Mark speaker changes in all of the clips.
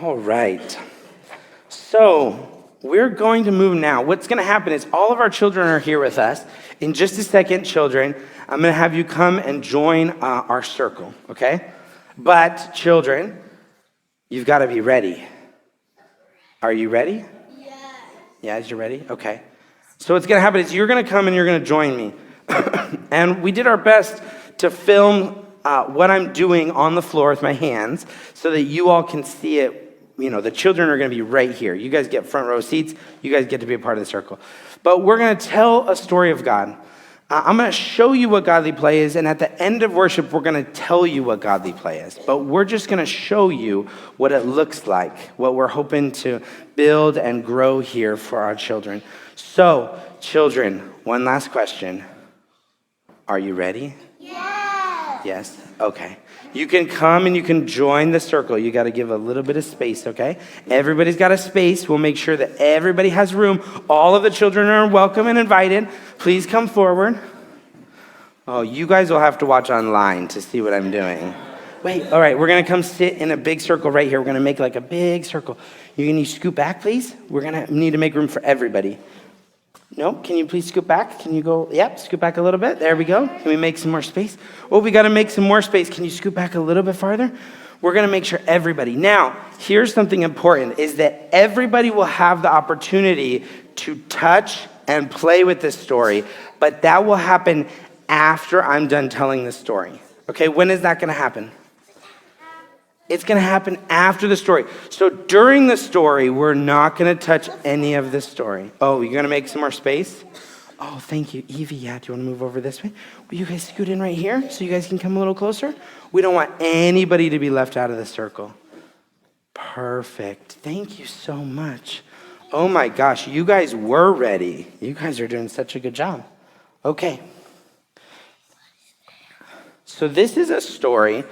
Speaker 1: All right. So we're going to move now. What's going to happen is all of our children are here with us. In just a second, children, I'm going to have you come and join our circle, okay? But children, you've got to be ready. Are you ready?
Speaker 2: Yes.
Speaker 1: Yes, you're ready? Okay. So what's going to happen is you're going to come and you're going to join me. And we did our best to film what I'm doing on the floor with my hands so that you all can see it. You know, the children are going to be right here. You guys get front row seats. You guys get to be a part of the circle. But we're going to tell a story of God. I'm going to show you what godly play is, and at the end of worship, we're going to tell you what godly play is. But we're just going to show you what it looks like, what we're hoping to build and grow here for our children. So, children, one last question. Are you ready?
Speaker 2: Yes.
Speaker 1: Yes? Okay. You can come and you can join the circle. You got to give a little bit of space, okay? Everybody's got a space. We'll make sure that everybody has room. All of the children are welcome and invited. Please come forward. Oh, you guys will have to watch online to see what I'm doing. Wait, all right, we're going to come sit in a big circle right here. We're going to make like a big circle. Can you scoot back, please? We're going to need to make room for everybody. No, can you please scoot back? Can you go, yep, scoot back a little bit. There we go. Can we make some more space? Oh, we got to make some more space. Can you scoot back a little bit farther? We're going to make sure everybody. Now, here's something important, is that everybody will have the opportunity to touch and play with this story, but that will happen after I'm done telling the story. Okay, when is that going to happen? It's going to happen after the story. So during the story, we're not going to touch any of the story. Oh, you're going to make some more space? Oh, thank you. Evie, yeah, do you want to move over this way? Will you guys scoot in right here so you guys can come a little closer? We don't want anybody to be left out of the circle. Perfect. Thank you so much. Oh my gosh, you guys were ready. You guys are doing such a good job. Okay. So this is a story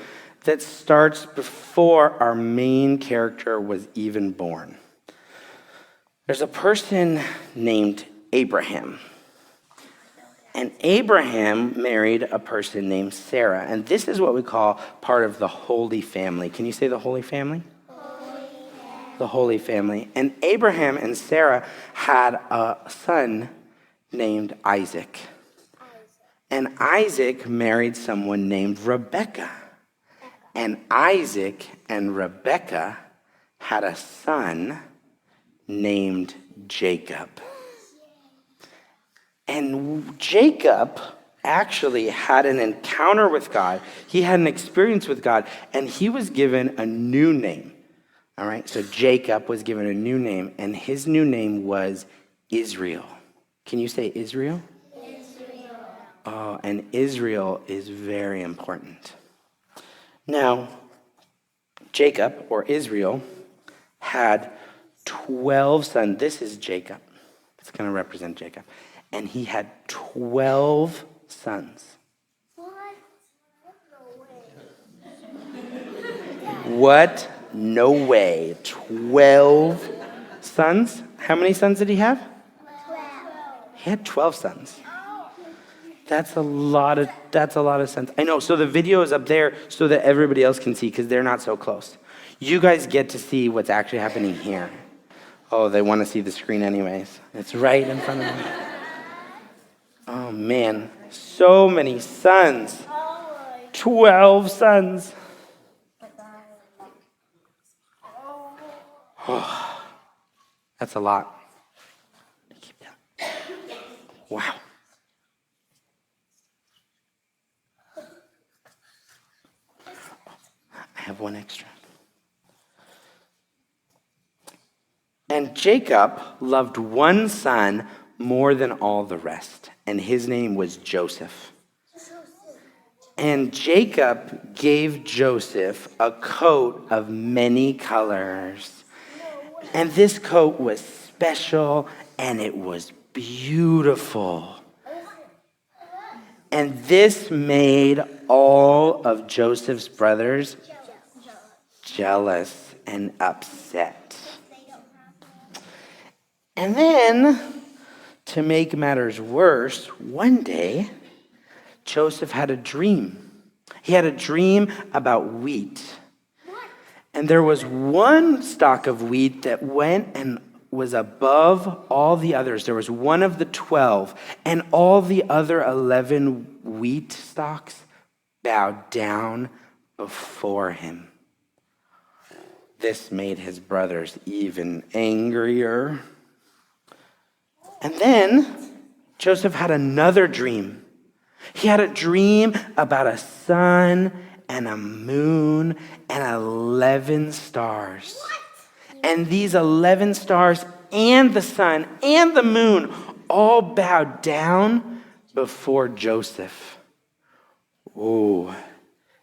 Speaker 1: that starts before our main character was even born. There's a person named Abraham. And Abraham married a person named Sarah. And this is what we call part of the Holy Family. Can you say the Holy Family? The Holy Family. And Abraham and Sarah had a son named Isaac. And Isaac married someone named Rebekah. And Isaac and Rebekah had a son named Jacob. And Jacob actually had an encounter with God. He had an experience with God, and he was given a new name. All right, so Jacob was given a new name, and his new name was Israel. Can you say Israel?
Speaker 2: Israel.
Speaker 1: Oh, and Israel is very important. Now, Jacob, or Israel, had 12 sons. This is Jacob. It's going to represent Jacob. And he had 12 sons.
Speaker 2: What? No way.
Speaker 1: What? No way. 12 sons? How many sons did he have?
Speaker 2: 12.
Speaker 1: He had 12 sons. That's a lot of sons. I know, so the video is up there so that everybody else can see because they're not so close. You guys get to see what's actually happening here. Oh, they want to see the screen anyways. It's right in front of them. Oh man, so many sons. 12 sons. Oh, that's a lot. Keep that. Wow. I have one extra. And Jacob loved one son more than all the rest, and his name was Joseph. And Jacob gave Joseph a coat of many colors. And this coat was special, and it was beautiful. And this made all of Joseph's brothers jealous and upset. And then, to make matters worse, one day, Joseph had a dream. He had a dream about wheat. And there was one stalk of wheat that went and was above all the others. There was one of the 12, and all the other 11 wheat stalks bowed down before him. This made his brothers even angrier. And then Joseph had another dream. He had a dream about a sun and a moon and 11 stars. And these 11 stars and the sun and the moon all bowed down before Joseph. Oh,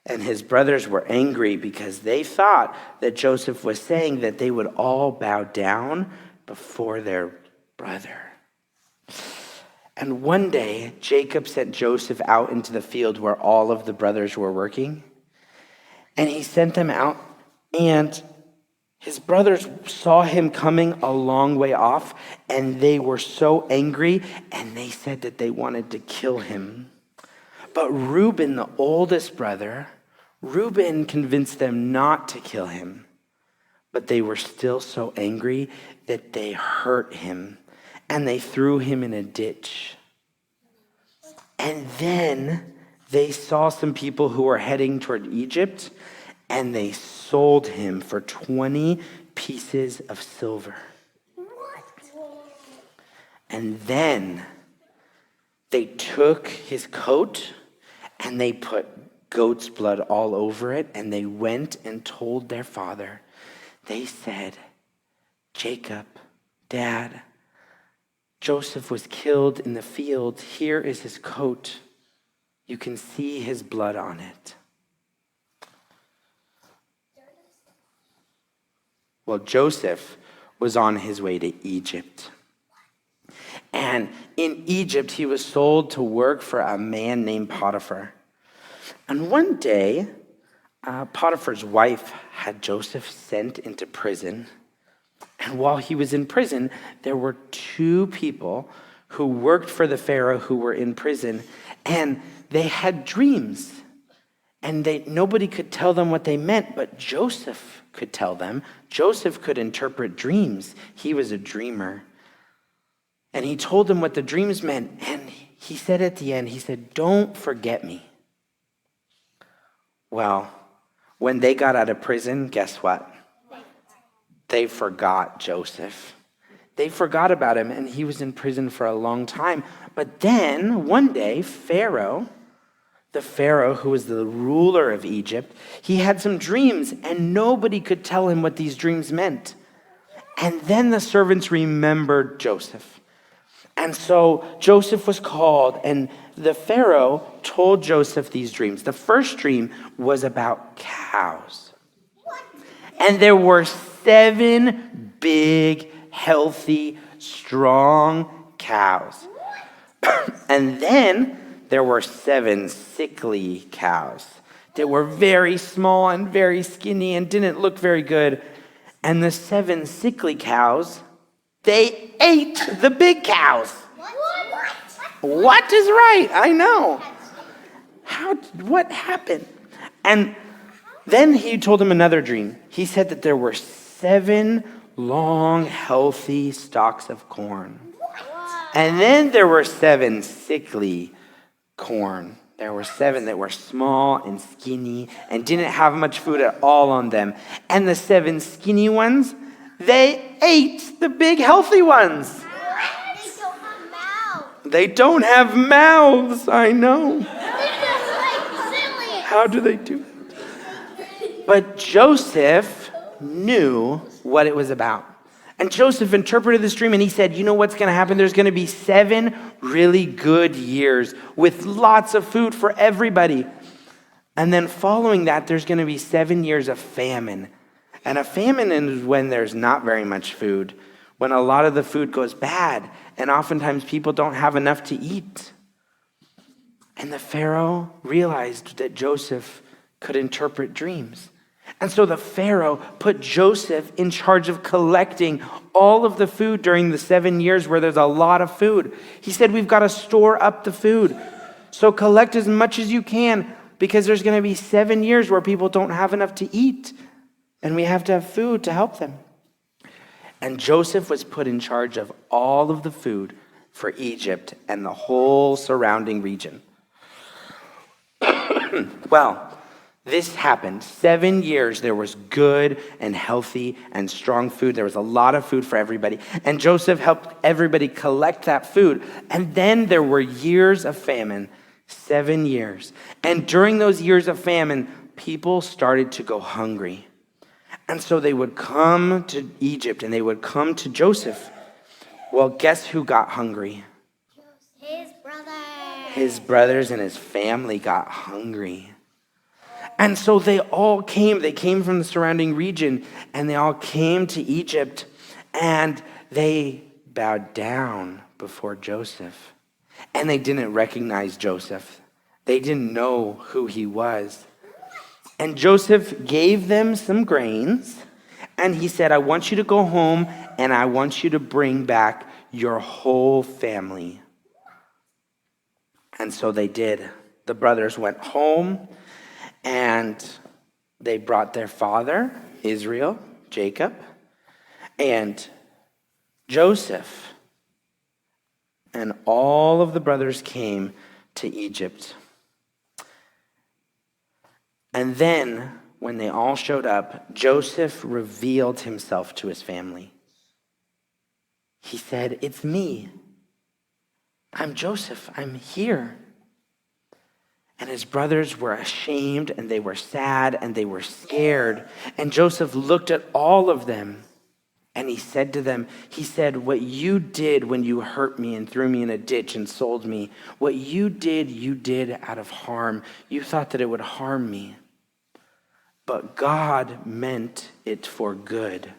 Speaker 1: and his brothers were angry because they thought that Joseph was saying that they would all bow down before their brother. And one day, Jacob sent Joseph out into the field where all of the brothers were working. And he sent them out, and his brothers saw him coming a long way off, and they were so angry, and they said that they wanted to kill him. But Reuben, the oldest brother, Reuben convinced them not to kill him. But they were still so angry that they hurt him, and they threw him in a ditch. And then they saw some people who were heading toward Egypt, and they sold him for 20 pieces of silver. And then they took his coat and they put goat's blood all over it, and they went and told their father. They said, Jacob, Dad, Joseph was killed in the field. Here is his coat. You can see his blood on it. Well, Joseph was on his way to Egypt. And in Egypt, he was sold to work for a man named Potiphar. And one day, Potiphar's wife had Joseph sent into prison. And while he was in prison, there were two people who worked for the Pharaoh who were in prison, and they had dreams. And nobody could tell them what they meant, but Joseph could tell them. Joseph could interpret dreams. He was a dreamer. And he told them what the dreams meant. And he said at the end, he said, don't forget me. Well, when they got out of prison, guess what? They forgot Joseph. They forgot about him, and he was in prison for a long time. But then, one day, the Pharaoh who was the ruler of Egypt, he had some dreams, and nobody could tell him what these dreams meant. And then the servants remembered Joseph. And so Joseph was called, and the Pharaoh told Joseph these dreams. The first dream was about cows. And there were 7 big, healthy, strong cows. And then there were 7 sickly cows that were very small and very skinny and didn't look very good. And the 7 sickly cows, they ate the big cows. What is right? I know. What happened? And then he told him another dream. He said that there were 7 long, healthy stalks of corn. And then there were 7 sickly corn. There were 7 that were small and skinny and didn't have much food at all on them. And the 7 skinny ones, they ate the big healthy ones. They don't have mouths, I know. How do they do it? But Joseph knew what it was about. And Joseph interpreted this dream, and he said, you know what's going to happen? There's going to be 7 really good years with lots of food for everybody. And then following that, there's going to be 7 years of famine. And a famine is when there's not very much food, when a lot of the food goes bad, and oftentimes people don't have enough to eat. And the Pharaoh realized that Joseph could interpret dreams. And so the Pharaoh put Joseph in charge of collecting all of the food during the 7 years where there's a lot of food. He said, we've got to store up the food. So collect as much as you can, because there's going to be 7 years where people don't have enough to eat. and we have to have food to help them. And Joseph was put in charge of all of the food for Egypt and the whole surrounding region. Well, this happened. 7 years, there was good and healthy and strong food. There was a lot of food for everybody. And Joseph helped everybody collect that food. And then there were years of famine, 7 years. And during those years of famine, people started to go hungry. And so they would come to Egypt and they would come to Joseph. Well, guess who got hungry?
Speaker 2: His brother.
Speaker 1: His brothers and his family got hungry. And so they all came. They came from the surrounding region, and they all came to Egypt, and they bowed down before Joseph. And they didn't recognize Joseph. They didn't know who he was. And Joseph gave them some grains, and he said, I want you to go home, and I want you to bring back your whole family. And so they did. The brothers went home, and they brought their father, Israel, Jacob, and Joseph. And all of the brothers came to Egypt. And then, when they all showed up, Joseph revealed himself to his family. He said, it's me. I'm Joseph. I'm here. And his brothers were ashamed, and they were sad, and they were scared. And Joseph looked at all of them, and he said to them, he said, what you did when you hurt me and threw me in a ditch and sold me, what you did out of harm. You thought that it would harm me. But God meant it for good.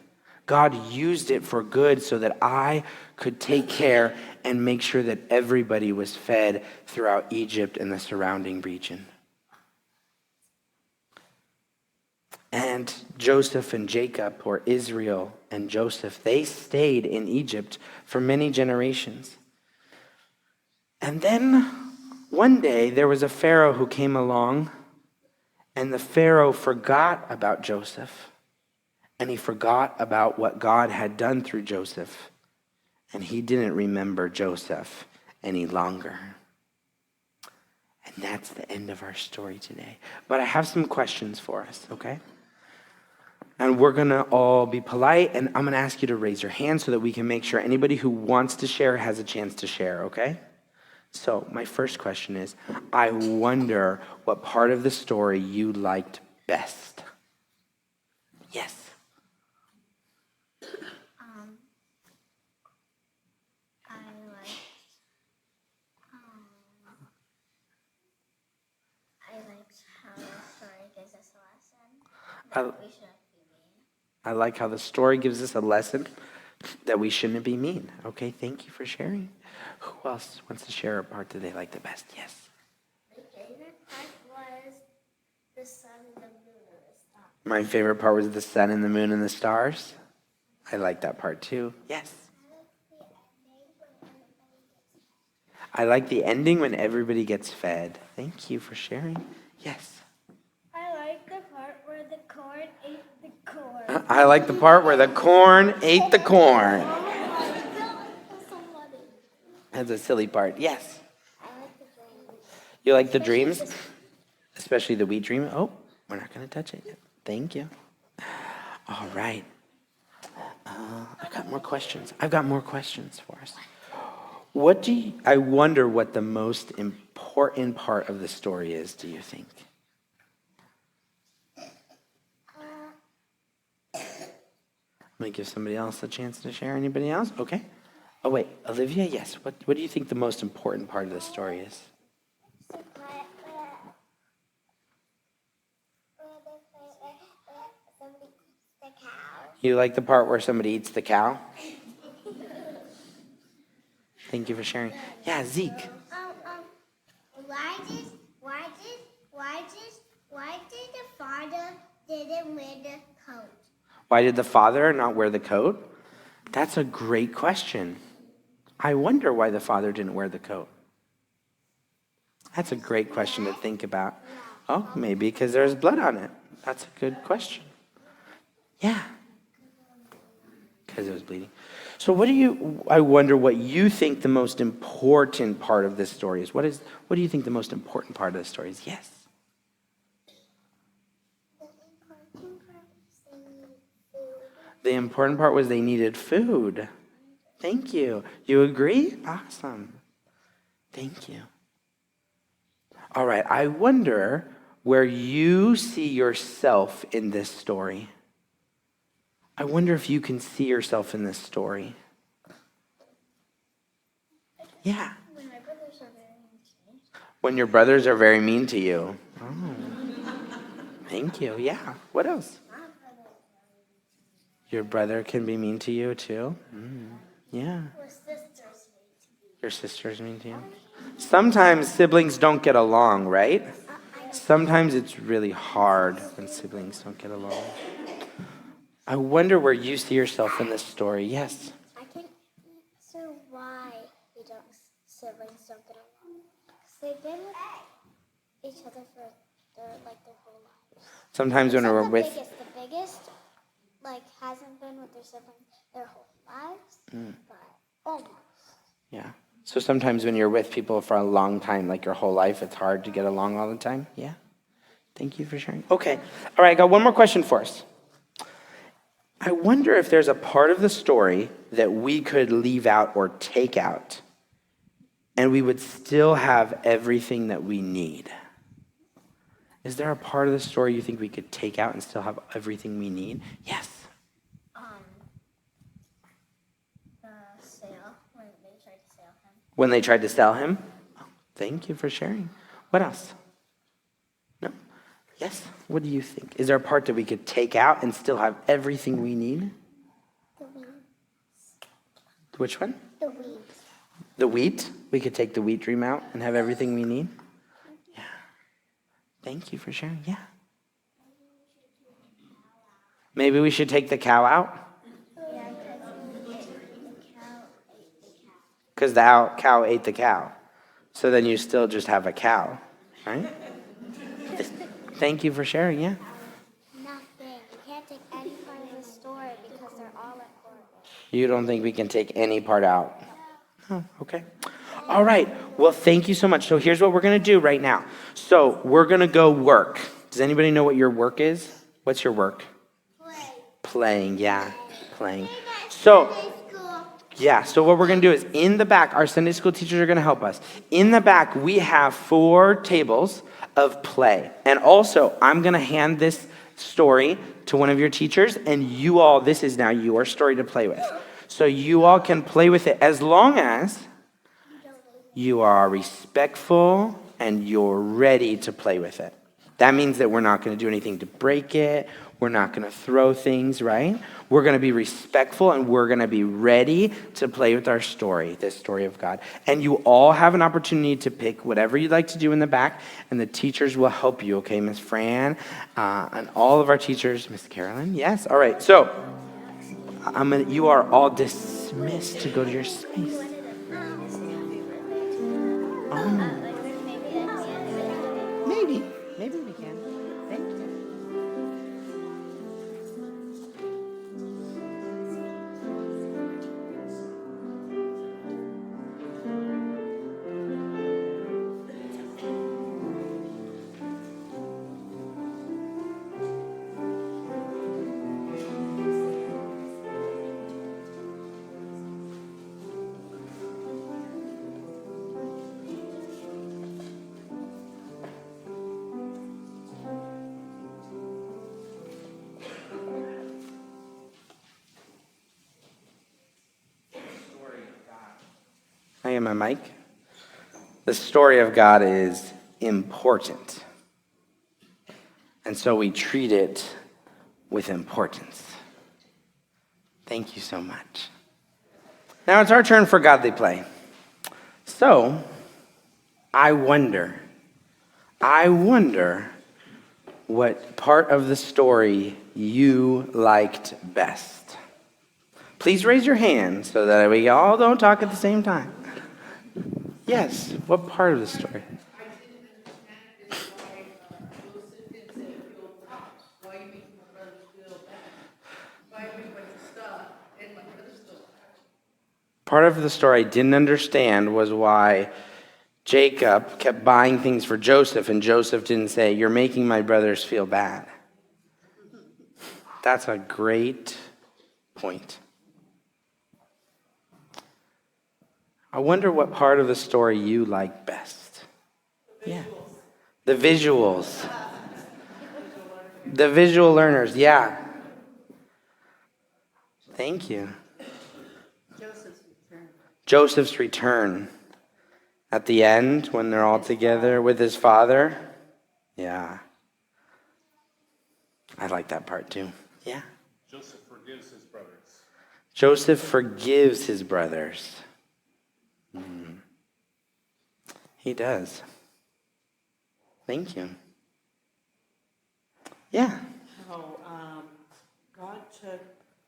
Speaker 1: God used it for good so that I could take care and make sure that everybody was fed throughout Egypt and the surrounding region. And Joseph and Jacob, or Israel and Joseph, they stayed in Egypt for many generations. And then one day there was a Pharaoh who came along, and the Pharaoh forgot about Joseph. And he forgot about what God had done through Joseph. And he didn't remember Joseph any longer. And that's the end of our story today. But I have some questions for us, okay? And we're going to all be polite, and I'm going to ask you to raise your hand so that we can make sure anybody who wants to share has a chance to share, okay? So my first question is, I wonder what part of the story you liked best. Yes. I like how the story gives us a lesson that we shouldn't be mean. Okay, thank you for sharing. Who else wants to share a part that they like the best? Yes.
Speaker 2: My favorite part was the sun, the moon, and the stars.
Speaker 1: My favorite part was the sun and the moon and the stars. I like that part too. Yes. I like the ending when everybody gets fed. Thank you for sharing. Yes.
Speaker 2: I like the part where the corn ate the corn.
Speaker 1: I like the part where the corn ate the corn. That's a silly part. Yes. You like the dreams? Especially the wheat dream? Oh, we're not going to touch it yet. Thank you. All right. I've got more questions. For us. I wonder what the most important part of the story is, do you think? I'm going to give somebody else a chance to share. Anybody else? Okay. Oh, wait. Olivia, yes. What do you think the most important part of the story is? You like the part where somebody eats the cow? Thank you for sharing. Yeah, Zeke.
Speaker 2: Why did the father didn't wear the coat?
Speaker 1: Why did the father not wear the coat? That's a great question. I wonder why the father didn't wear the coat. That's a great question to think about. Oh, maybe because there's blood on it. That's a good question. Yeah. Because it was bleeding. So I wonder what you think the most important part of this story is. What do you think the most important part of the story is? Yes. The important part was they needed food. Thank you. You agree? Awesome. Thank you. All right, I wonder where you see yourself in this story. I wonder if you can see yourself in this story. Yeah.
Speaker 2: When my brothers are very mean to me.
Speaker 1: When your brothers are very mean to you. Oh. Thank you. Yeah. What else? Your brother can be mean to you too? Yeah. Your sister's mean to you? Sometimes siblings don't get along, right? Sometimes it's really hard when siblings don't get along. I wonder where you see yourself in this story. Yes.
Speaker 2: I can answer why siblings don't get along. Because they've been with each other for their whole lives.
Speaker 1: Sometimes when we're with...
Speaker 2: The biggest hasn't been with their siblings their whole lives, but almost.
Speaker 1: Yeah. So sometimes when you're with people for a long time, like your whole life, it's hard to get along all the time? Yeah? Thank you for sharing. Okay. All right, I got one more question for us. I wonder if there's a part of the story that we could leave out or take out, and we would still have everything that we need. Is there a part of the story you think we could take out and still have everything we need? Yes.
Speaker 2: The sale, when they tried to sell him.
Speaker 1: When they tried to sell him? Oh, thank you for sharing. What else? No? Yes? What do you think? Is there a part that we could take out and still have everything we need?
Speaker 2: The weeds.
Speaker 1: Which one?
Speaker 2: The weeds.
Speaker 1: The wheat? We could take the wheat dream out and have everything we need? Yeah. Thank you for sharing. Yeah. Maybe we should take the cow out?
Speaker 2: Yeah, because the cow ate the cow.
Speaker 1: Because the cow ate the cow. So then you still just have a cow, right? Thank you for sharing, yeah.
Speaker 2: Nothing. You can't take any part of the story because they're all important.
Speaker 1: You don't think we can take any part out? Oh, okay. All right. Well, thank you so much. So here's what we're going to do right now. So we're going to go work. Does anybody know what your work is? What's your work? Playing, yeah. Playing. So, yeah, so what we're going to do is in the back, our Sunday school teachers are going to help us. In the back, we have 4 tables of play. And also, I'm going to hand this story to one of your teachers, and you all, this is now your story to play with. So you all can play with it as long as you are respectful and you're ready to play with it. That means that we're not going to do anything to break it. We're not going to throw things, right? We're going to be respectful and we're going to be ready to play with our story, this story of God. And you all have an opportunity to pick whatever you'd like to do in the back, and the teachers will help you, okay? Miss Fran, and all of our teachers, Miss Carolyn, yes? All right, so you are all dismissed to go to your space. Oh. Maybe we can. Thank you. I am my mic. The story of God is important. And so we treat it with importance. Thank you so much. Now it's our turn for godly play. So, I wonder what part of the story you liked best. Please raise your hand so that we all don't talk at the same time. Yes, what part of the story? Part of the story I didn't understand was why Jacob kept buying things for Joseph, and Joseph didn't say, "You're making my brothers feel bad." That's a great point. I wonder what part of the story you like best. Yeah. The visuals. The visual learners, yeah. Thank you. Joseph's return. At the end, when they're all together with his father. Yeah. I like that part too. Yeah.
Speaker 3: Joseph forgives his brothers.
Speaker 1: Joseph forgives his brothers. He does. Thank you. Yeah.
Speaker 4: How God took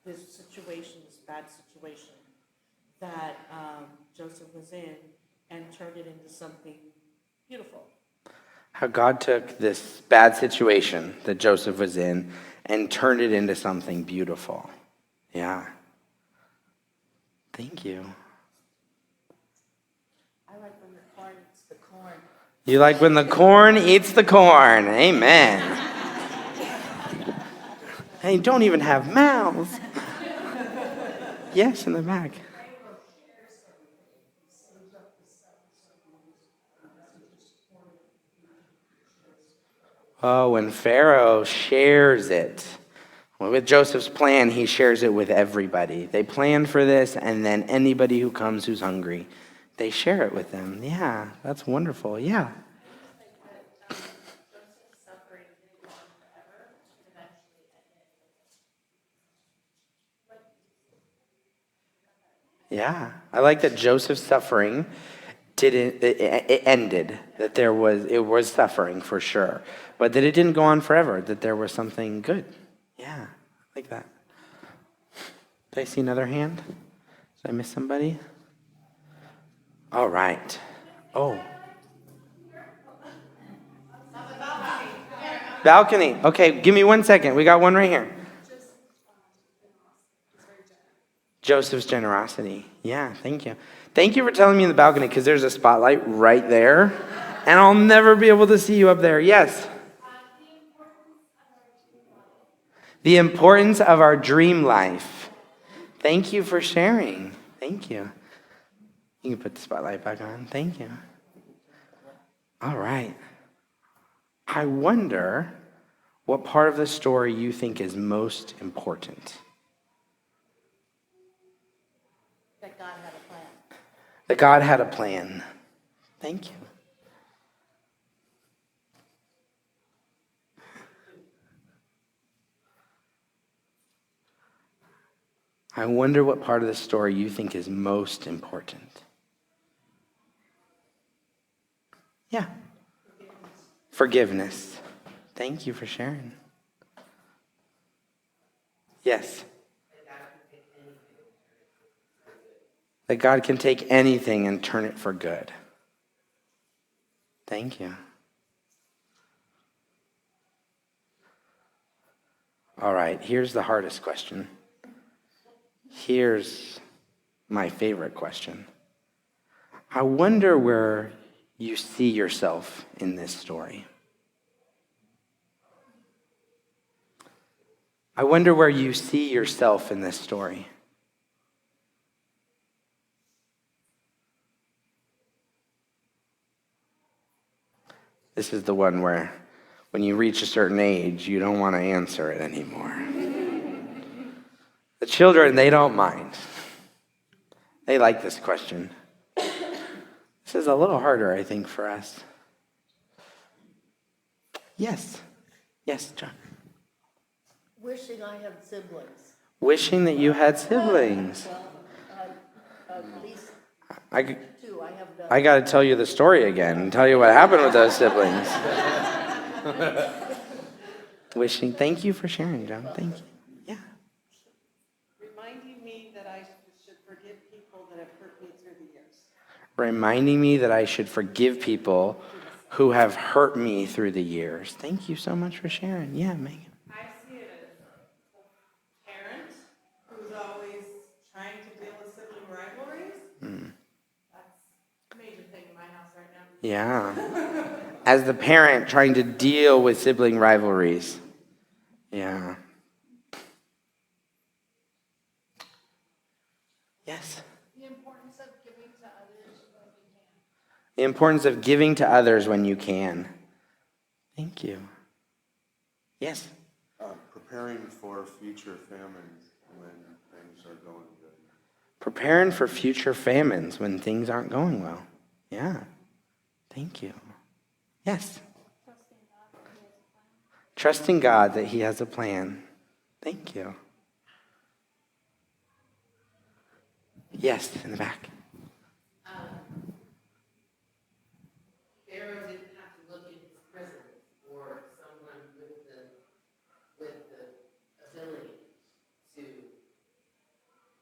Speaker 4: this situation, this bad situation that Joseph was in, and turned it into something beautiful.
Speaker 1: How God took this bad situation that Joseph was in and turned it into something beautiful. Yeah. Thank you.
Speaker 4: I like when the corn eats the corn.
Speaker 1: You like when the corn eats the corn. Amen. Hey, don't even have mouths. Yes, in the back. Oh, when Pharaoh shares it. Well, with Joseph's plan, he shares it with everybody. They plan for this, and then anybody who comes who's hungry, they share it with them. Yeah, that's wonderful. Yeah. Yeah, I like that Joseph's suffering it ended, that it was suffering for sure, but that it didn't go on forever, that there was something good. Yeah, I like that. Did I see another hand? Did I miss somebody? All right. Oh. Balcony. Okay, give me 1 second. We got one right here. Joseph's generosity. Yeah, thank you. Thank you for telling me in the balcony, because there's a spotlight right there, and I'll never be able to see you up there. Yes? The importance of our dream life. Thank you for sharing. Thank you. You can put the spotlight back on. Thank you. All right. I wonder what part of the story you think is most important.
Speaker 4: That God had a plan.
Speaker 1: That God had a plan. Thank you. I wonder what part of the story you think is most important. Yeah. Forgiveness. Thank you for sharing. Yes. That God can take anything and turn it for good. Thank you. All right, here's the hardest question. Here's my favorite question. I wonder where you see yourself in this story. I wonder where you see yourself in this story. This is the one where when you reach a certain age, you don't want to answer it anymore. The children, they don't mind. They like this question. This is a little harder, I think, for us. Yes. Yes, John.
Speaker 5: Wishing I had siblings.
Speaker 1: Wishing that you had siblings.
Speaker 5: At least
Speaker 1: I
Speaker 5: two. I have none.
Speaker 1: I got to tell you the story again and tell you what happened with those siblings. Wishing. Thank you for sharing, John. Thank you. Yeah.
Speaker 4: Reminding me that I should forgive people that have hurt me through the years.
Speaker 1: Reminding me that I should forgive people who have hurt me through the years. Thank you so much for sharing. Yeah, Megan.
Speaker 6: I see it as a parent who's always trying to deal with sibling rivalries
Speaker 1: Yeah. As the parent trying to deal with sibling rivalries. Yeah. Yes.
Speaker 6: The importance of giving to others when we can.
Speaker 1: The importance of giving to others when you can. Thank you. Yes.
Speaker 3: Preparing for future famines when things are going good.
Speaker 1: Preparing for future famines when things aren't going well. Yeah. Thank you. Yes. Trusting God that He has a plan. Thank you. Yes, in the back.
Speaker 7: Pharaoh didn't have to look in his prison for someone with the ability to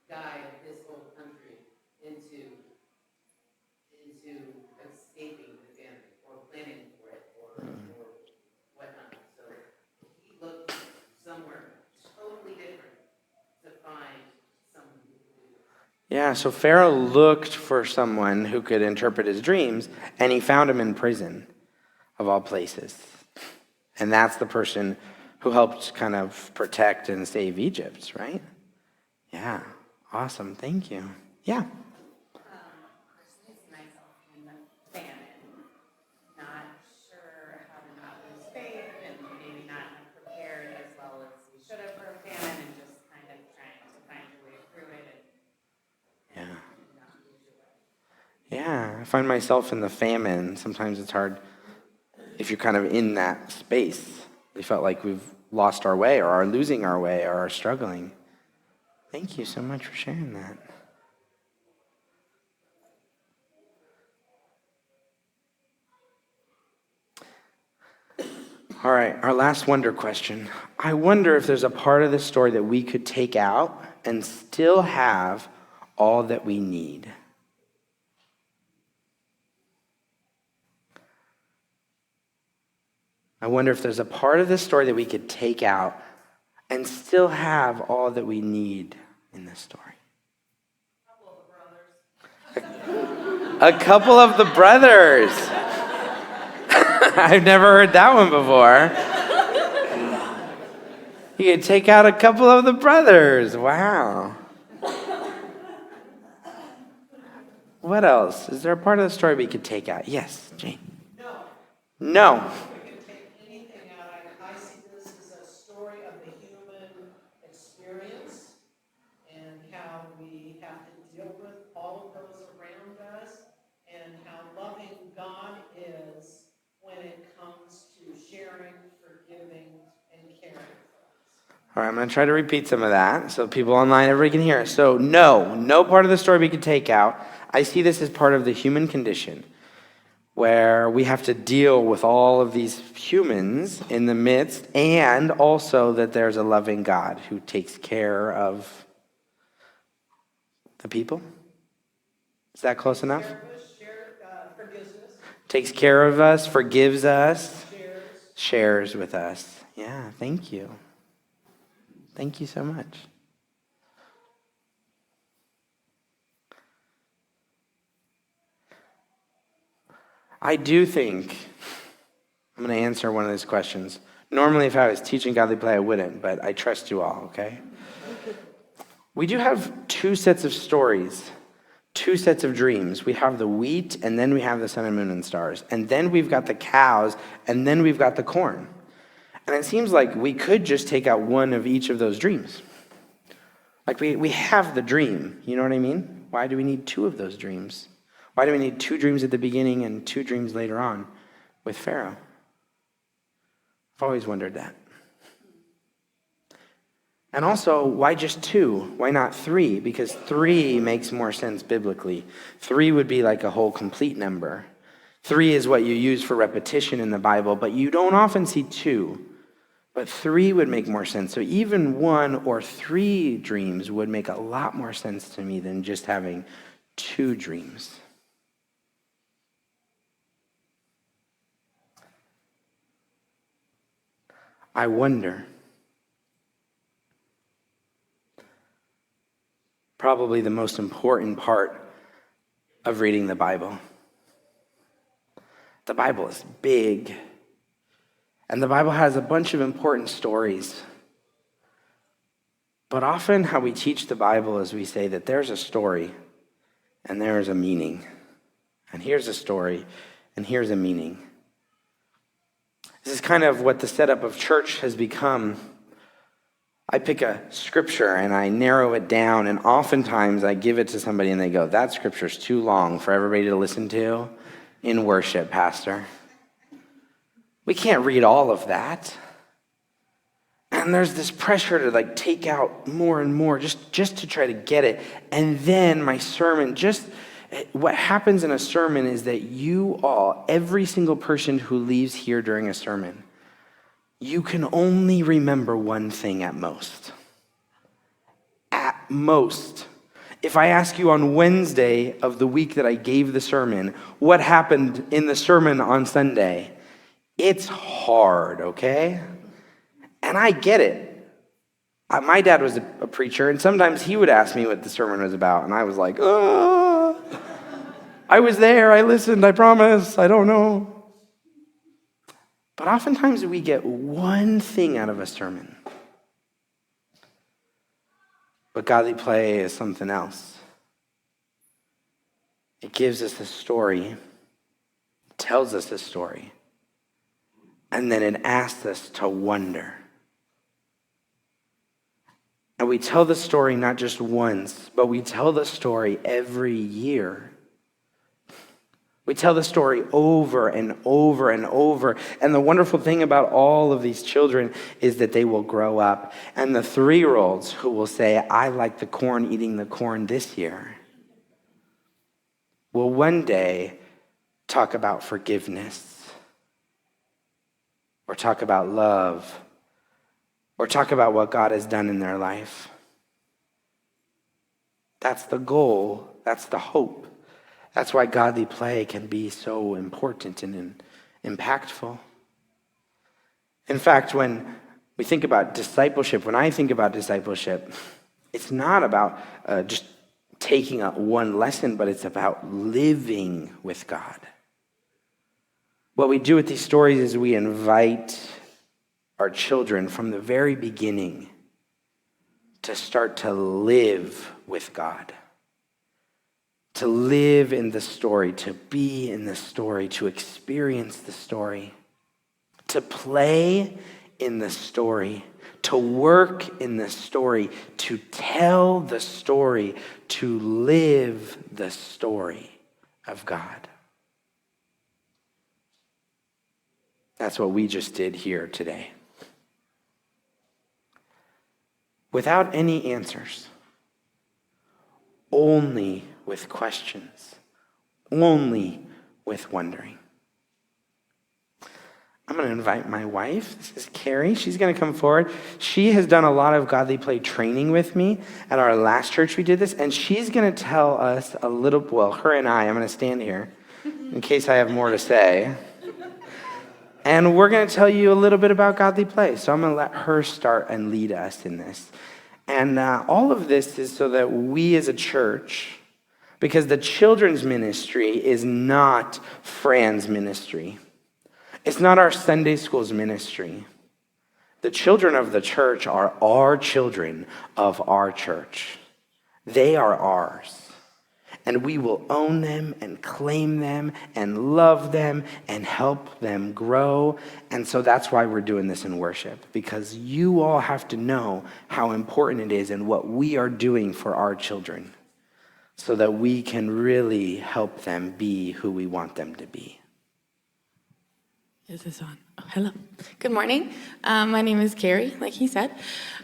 Speaker 7: guide his whole country into escaping the famine or planning for it or whatnot. So he looked somewhere totally different to find someone who could do it.
Speaker 1: Yeah, so Pharaoh looked for someone who could interpret his dreams, and he found him in prison, of all places. And that's the person who helped kind of protect and save Egypt, right? Yeah, awesome. Thank you. Yeah.
Speaker 8: Personally, see myself in the famine, not sure how to not lose faith and maybe not have prepared as well as we should have for a famine and just kind of trying to find your way through it and not lose your way.
Speaker 1: Yeah, I find myself in the famine. Sometimes it's hard if you're kind of in that space. We felt like we've lost our way or are losing our way or are struggling. Thank you so much for sharing that. All right, our last wonder question. I wonder if there's a part of the story that we could take out and still have all that we need. I wonder if there's a part of this story that we could take out and still have all that we need in this story. A couple of the brothers. I've never heard that one before. You could take out a couple of the brothers. Wow. What else? Is there a part of the story we could take out? Yes, Jane. No.
Speaker 9: We can take anything out. I see this as a story of the human experience and how we have to deal with all of those around us and how loving God is when it comes to sharing, forgiving, and caring for us.
Speaker 1: All right, I'm going to try to repeat some of that so people online, everybody can hear. So no part of the story we could take out. I see this as part of the human condition, where we have to deal with all of these humans in the midst, and also that there's a loving God who takes care of the people. Is that close enough?
Speaker 9: Forgives us,
Speaker 1: Takes care of us, forgives us,
Speaker 9: shares.
Speaker 1: shares with us. Yeah, thank you. Thank you so much. I do think, I'm going to answer one of these questions. Normally, if I was teaching godly play, I wouldn't, but I trust you all, okay? We do have two sets of stories, two sets of dreams. We have the wheat, and then we have the sun and moon and stars. And then we've got the cows, and then we've got the corn. And it seems like we could just take out one of each of those dreams. Like we have the dream, you know what I mean? Why do we need two of those dreams? Why do we need two dreams at the beginning and two dreams later on with Pharaoh? I've always wondered that. And also, why just two? Why not three? Because three makes more sense biblically. Three would be like a whole complete number. Three is what you use for repetition in the Bible, but you don't often see two. But three would make more sense. So even one or three dreams would make a lot more sense to me than just having two dreams. I wonder. Probably the most important part of reading the Bible. The Bible is big. And the Bible has a bunch of important stories. But often how we teach the Bible is we say that there's a story and there's a meaning. And here's a story and here's a meaning. This is kind of what the setup of church has become. I pick a scripture and I narrow it down, and oftentimes I give it to somebody and they go, that scripture's too long for everybody to listen to in worship, Pastor. We can't read all of that. And there's this pressure to take out more and more just to try to get it. And then my sermon, what happens in a sermon is that you all, every single person who leaves here during a sermon, you can only remember one thing at most. At most. If I ask you on Wednesday of the week that I gave the sermon, what happened in the sermon on Sunday? It's hard, okay? And I get it. My dad was a preacher, and sometimes he would ask me what the sermon was about, and I was like, I was there, I listened, I promise, I don't know. But oftentimes we get one thing out of a sermon. But godly play is something else. It gives us a story, tells us a story, and then it asks us to wonder. And we tell the story not just once, but we tell the story every year. We tell the story over and over and over. And the wonderful thing about all of these children is that they will grow up. And the 3-year-olds who will say, I like the corn, eating the corn this year, will one day talk about forgiveness, or talk about love, or talk about what God has done in their life. That's the goal. That's the hope. That's why godly play can be so important and impactful. In fact, when we think about discipleship, when I think about discipleship, it's not about just taking one lesson, but it's about living with God. What we do with these stories is we invite our children from the very beginning to start to live with God. To live in the story, to be in the story, to experience the story, to play in the story, to work in the story, to tell the story, to live the story of God. That's what we just did here today. Without any answers, only with questions, only with wondering. I'm going to invite my wife. This is Carrie. She's going to come forward. She has done a lot of godly play training with me. At our last church we did this, and she's going to tell us a little, her and I'm going to stand here in case I have more to say. And we're going to tell you a little bit about godly play. So I'm going to let her start and lead us in this. And all of this is so that we as a church, because the children's ministry is not Fran's ministry. It's not our Sunday school's ministry. The children of the church are our children of our church. They are ours. And we will own them and claim them and love them and help them grow. And so that's why we're doing this in worship, because you all have to know how important it is and what we are doing for our children so that we can really help them be who we want them to be.
Speaker 10: Is this on? Oh, hello. Good morning. My name is Carrie, like he said.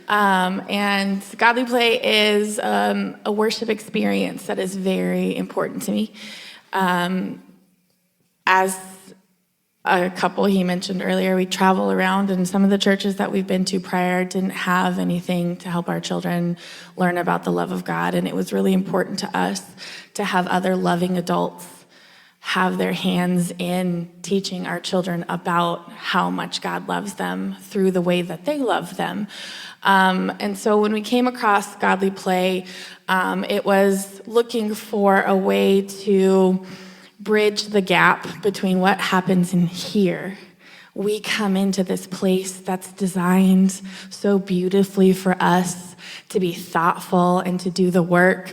Speaker 10: And godly play is a worship experience that is very important to me. As a couple he mentioned earlier, we travel around, and some of the churches that we've been to prior didn't have anything to help our children learn about the love of God. And it was really important to us to have other loving adults have their hands in teaching our children about how much God loves them through the way that they love them. And so when we came across godly play, it was looking for a way to bridge the gap between what happens in here. We come into this place that's designed so beautifully for us to be thoughtful and to do the work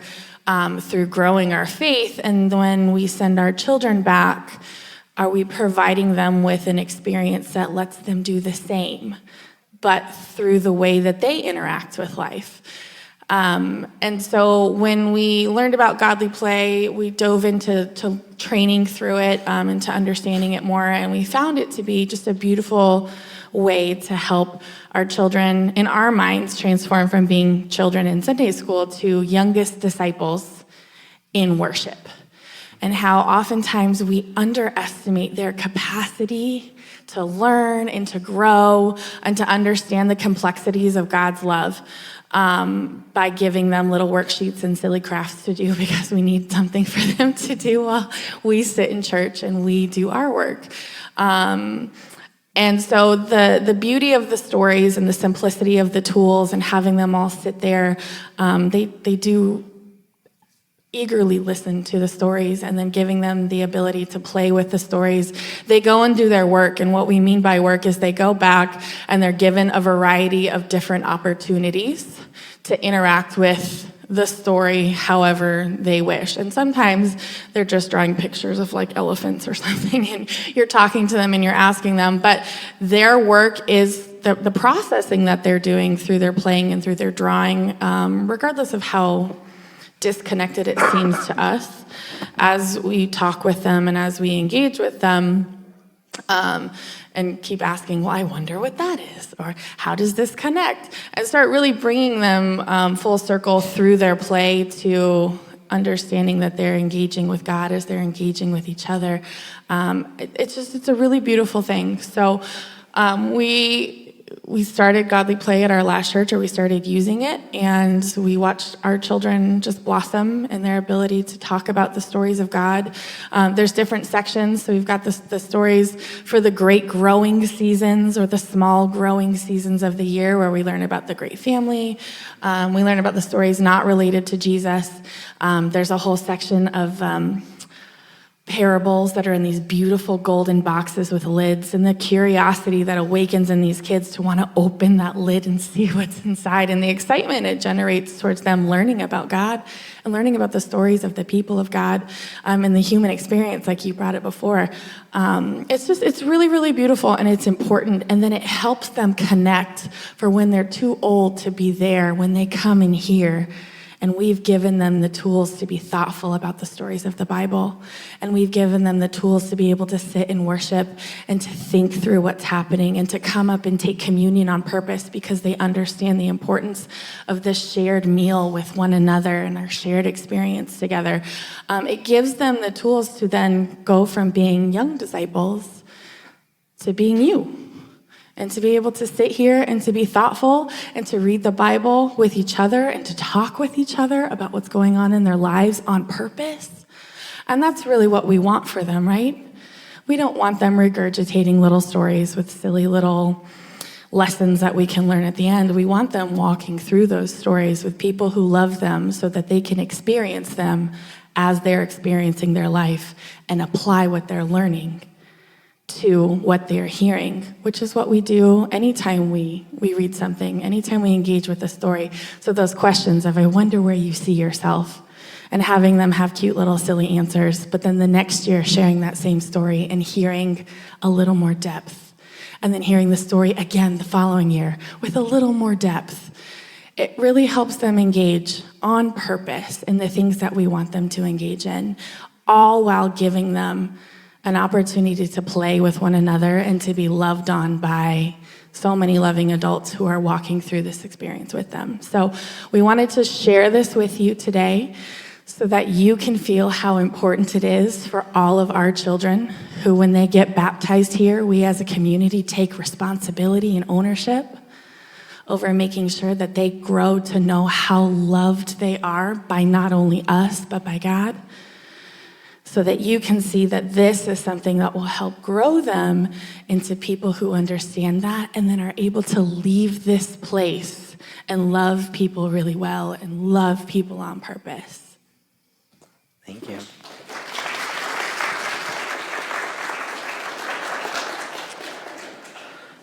Speaker 10: through growing our faith. And when we send our children back, are we providing them with an experience that lets them do the same, but through the way that they interact with life? And so when we learned about Godly Play, we dove into training through it, into understanding it more, and we found it to be just a beautiful way to help our children, in our minds, transform from being children in Sunday school to youngest disciples in worship. And how oftentimes we underestimate their capacity to learn and to grow and to understand the complexities of God's love. By giving them little worksheets and silly crafts to do, because we need something for them to do while we sit in church and we do our work. And so the beauty of the stories and the simplicity of the tools and having them all sit there, they do eagerly listen to the stories, and then giving them the ability to play with the stories. They go and do their work, and what we mean by work is they go back and they're given a variety of different opportunities to interact with the story however they wish. And sometimes they're just drawing pictures of like elephants or something, and you're talking to them and you're asking them, but their work is the processing that they're doing through their playing and through their drawing, regardless of how disconnected it seems to us, as we talk with them and as we engage with them, and keep asking, well, I wonder what that is, or how does this connect? And start really bringing them full circle through their play to understanding that they're engaging with God as they're engaging with each other. It's a really beautiful thing. So we started Godly Play at our last church, or we started using it, and we watched our children just blossom in their ability to talk about the stories of God. There's different sections, so we've got the stories for the great growing seasons, or the small growing seasons of the year, where we learn about the great family. We learn about the stories not related to Jesus. There's a whole section of parables that are in these beautiful golden boxes with lids, and the curiosity that awakens in these kids to want to open that lid and see what's inside, and the excitement it generates towards them learning about God and learning about the stories of the people of God, and the human experience, like you brought it before. It's really, really beautiful, and it's important, and then it helps them connect for when they're too old to be there, when they come in here. And we've given them the tools to be thoughtful about the stories of the Bible. And we've given them the tools to be able to sit and worship and to think through what's happening and to come up and take communion on purpose, because they understand the importance of this shared meal with one another and our shared experience together. It gives them the tools to then go from being young disciples to being you. And to be able to sit here and to be thoughtful and to read the Bible with each other and to talk with each other about what's going on in their lives on purpose. And that's really what we want for them, right? We don't want them regurgitating little stories with silly little lessons that we can learn at the end. We want them walking through those stories with people who love them so that they can experience them as they're experiencing their life and apply what they're learning to what they're hearing, which is what we do anytime we read something, anytime we engage with a story. So those questions of, I wonder where you see yourself, and having them have cute little silly answers, but then the next year sharing that same story and hearing a little more depth, and then hearing the story again the following year with a little more depth. It really helps them engage on purpose in the things that we want them to engage in, all while giving them an opportunity to play with one another and to be loved on by so many loving adults who are walking through this experience with them. So we wanted to share this with you today so that you can feel how important it is for all of our children who, when they get baptized here, we as a community take responsibility and ownership over making sure that they grow to know how loved they are by not only us, but by God. So that you can see that this is something that will help grow them into people who understand that and then are able to leave this place and love people really well and love people on purpose.
Speaker 1: Thank you.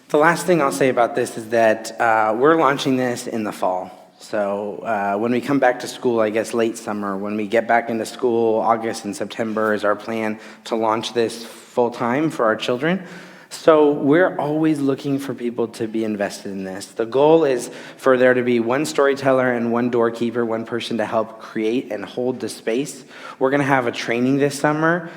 Speaker 1: The last thing I'll say about this is that we're launching this in the fall. So when we come back to school, I guess late summer, when we get back into school, August and September is our plan to launch this full time for our children. So we're always looking for people to be invested in this. The goal is for there to be one storyteller and one doorkeeper, one person to help create and hold the space. We're going to have a training this summer.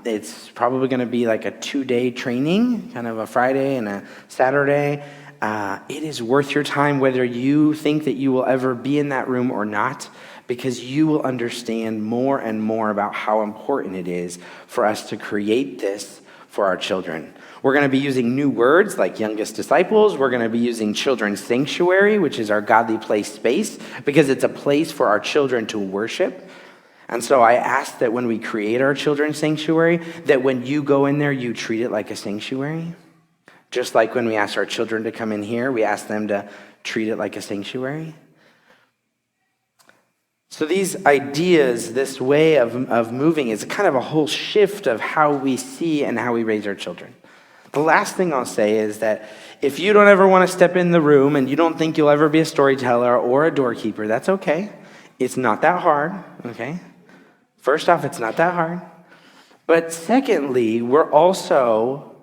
Speaker 1: It's probably going to be like a 2-day training, kind of a Friday and a Saturday. It is worth your time whether you think that you will ever be in that room or not, because you will understand more and more about how important it is for us to create this for our children. We're going to be using new words like youngest disciples. We're going to be using children's sanctuary, which is our godly place space, because it's a place for our children to worship. And so I ask that when we create our children's sanctuary, that when you go in there, you treat it like a sanctuary. Just like when we ask our children to come in here, we ask them to treat it like a sanctuary. So these ideas, this way of moving is kind of a whole shift of how we see and how we raise our children. The last thing I'll say is that if you don't ever want to step in the room and you don't think you'll ever be a storyteller or a doorkeeper, that's okay. It's not that hard, okay? First off, it's not that hard. But secondly, we're also,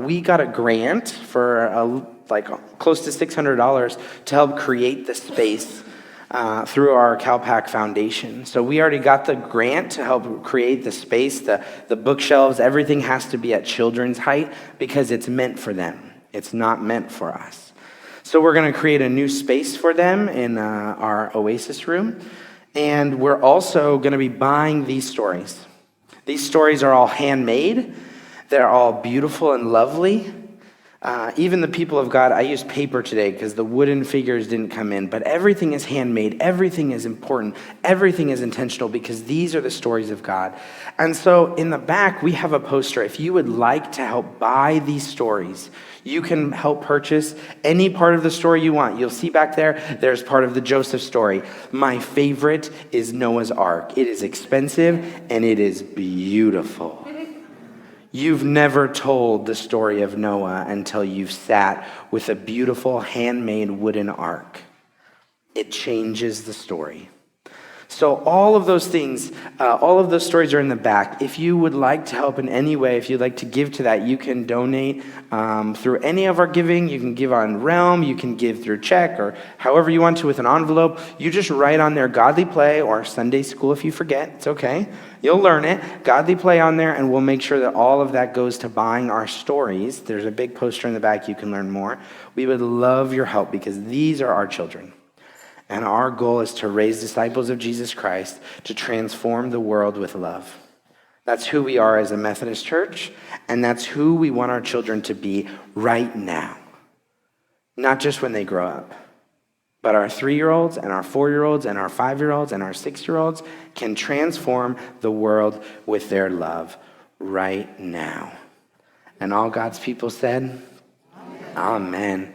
Speaker 1: we got a grant for close to $600 to help create the space through our CalPAC Foundation. So we already got the grant to help create the space, the bookshelves, everything has to be at children's height because it's meant for them. It's not meant for us. So we're going to create a new space for them in our Oasis room. And we're also going to be buying these stories. These stories are all handmade. They're all beautiful and lovely. Even the people of God, I used paper today because the wooden figures didn't come in, but everything is handmade, everything is important, everything is intentional because these are the stories of God. And so in the back, we have a poster. If you would like to help buy these stories, you can help purchase any part of the story you want. You'll see back there, there's part of the Joseph story. My favorite is Noah's Ark. It is expensive and it is beautiful. You've never told the story of Noah until you've sat with a beautiful handmade wooden ark. It changes the story. So all of those things, all of those stories are in the back. If you would like to help in any way, if you'd like to give to that, you can donate through any of our giving. You can give on Realm, you can give through check, or however you want to with an envelope. You just write on there Godly Play or Sunday School if you forget. It's okay. You'll learn it. Godly Play on there, and we'll make sure that all of that goes to buying our stories. There's a big poster in the back. You can learn more. We would love your help because these are our children. And our goal is to raise disciples of Jesus Christ to transform the world with love. That's who we are as a Methodist church, and that's who we want our children to be right now. Not just when they grow up, but our 3-year-olds and our 4-year-olds and our 5-year-olds and our 6-year-olds can transform the world with their love right now. And all God's people said, Amen.